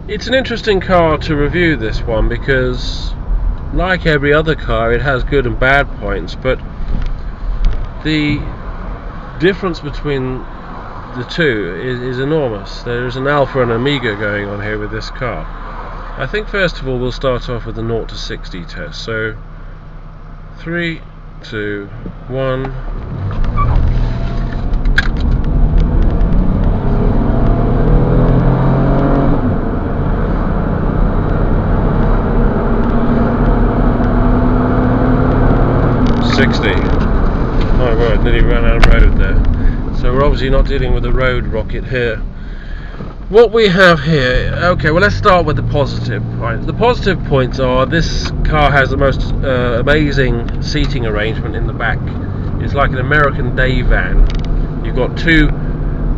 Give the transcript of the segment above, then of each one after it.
It's an interesting car to review, this one, because like every other car it has good and bad points, but the difference between the two is enormous. There's an alpha and omega going on here with this car. I think first of all we'll start off with the 0 to 60 test. So 3, 2, 1. My word, nearly ran out of road there. So we're obviously not dealing with a road rocket here. What we have here, okay, well let's start with the positive points. The positive points are this car has the most amazing seating arrangement in the back. It's like an American day van. You've got 2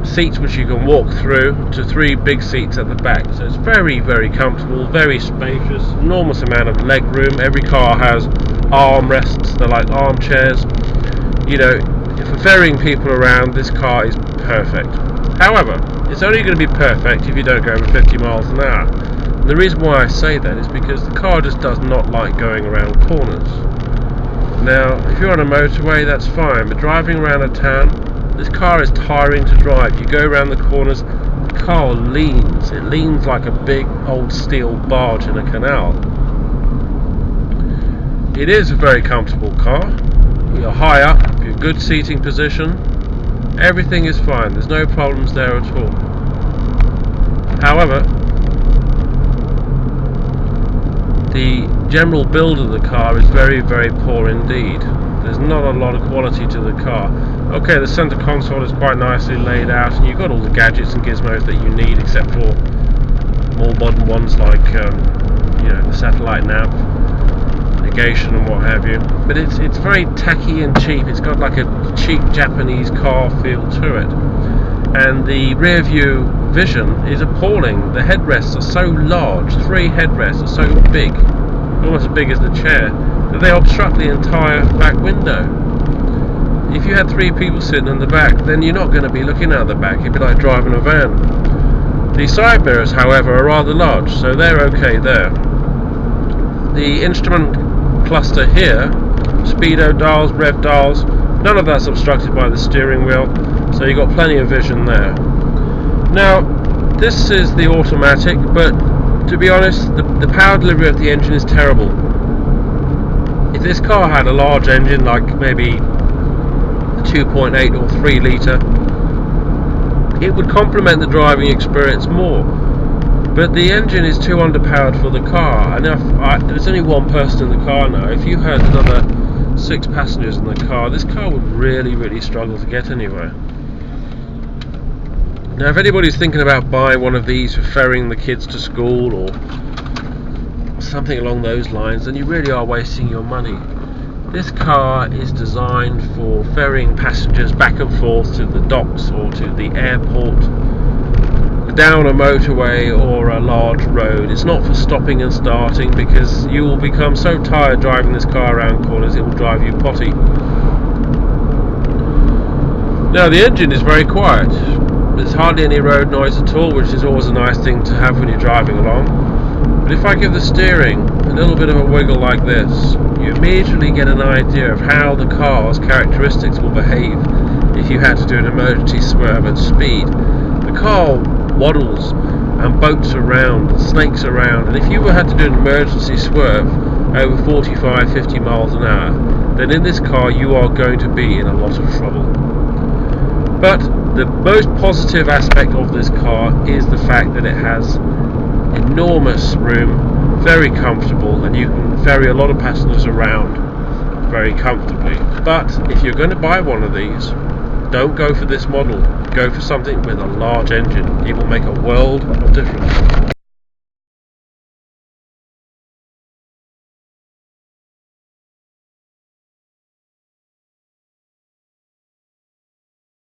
seats which you can walk through to 3 big seats at the back. So it's very, very comfortable, very spacious, enormous amount of leg room. Every car has armrests, they're like armchairs. You know, for ferrying people around, this car is perfect. However, it's only going to be perfect if you don't go over 50 miles an hour. And the reason why I say that is because the car just does not like going around corners. Now, if you're on a motorway, that's fine, but driving around a town, this car is tiring to drive. You go around the corners, the car leans. It leans like a big old steel barge in a canal. It is a very comfortable car. You're high up, you're good seating position. Everything is fine, there's no problems there at all. However, the general build of the car is very, very poor indeed. There's not a lot of quality to the car. Okay, the center console is quite nicely laid out, and you've got all the gadgets and gizmos that you need, except for more modern ones like the satellite nav, navigation and what have you. But it's very tacky and cheap. It's got like a cheap Japanese car feel to it. And the rear view vision is appalling. The headrests are so large, 3 headrests are so big, almost as big as the chair, that they obstruct the entire back window. If you had 3 people sitting in the back, then you're not going to be looking out the back. It'd be like driving a van. The side mirrors, however, are rather large, so they're okay there. The instrument cluster here, speedo dials, rev dials, none of that's obstructed by the steering wheel, so you've got plenty of vision there. Now, this is the automatic, but to be honest, the power delivery of the engine is terrible. If this car had a large engine, like maybe a 2.8 or 3 litre, it would complement the driving experience more. But the engine is too underpowered for the car, and there's only 1 person in the car now. If you had another 6 passengers in the car, this car would really, really struggle to get anywhere. Now, if anybody's thinking about buying one of these for ferrying the kids to school or something along those lines, then you really are wasting your money. This car is designed for ferrying passengers back and forth to the docks or to the airport, down a motorway or a large road. It's not for stopping and starting, because you will become so tired driving this car around corners it will drive you potty. Now, the engine is very quiet. There's hardly any road noise at all, which is always a nice thing to have when you're driving along. But if I give the steering a little bit of a wiggle like this, you immediately get an idea of how the car's characteristics will behave if you had to do an emergency swerve at speed. The car waddles and boats around, snakes around, and if you had to do an emergency swerve over 45-50 miles an hour, then in this car you are going to be in a lot of trouble. But the most positive aspect of this car is the fact that it has enormous room, very comfortable, and you can ferry a lot of passengers around very comfortably. But if you're going to buy one of these, don't go for this model. Go for something with a large engine. It will make a world of difference.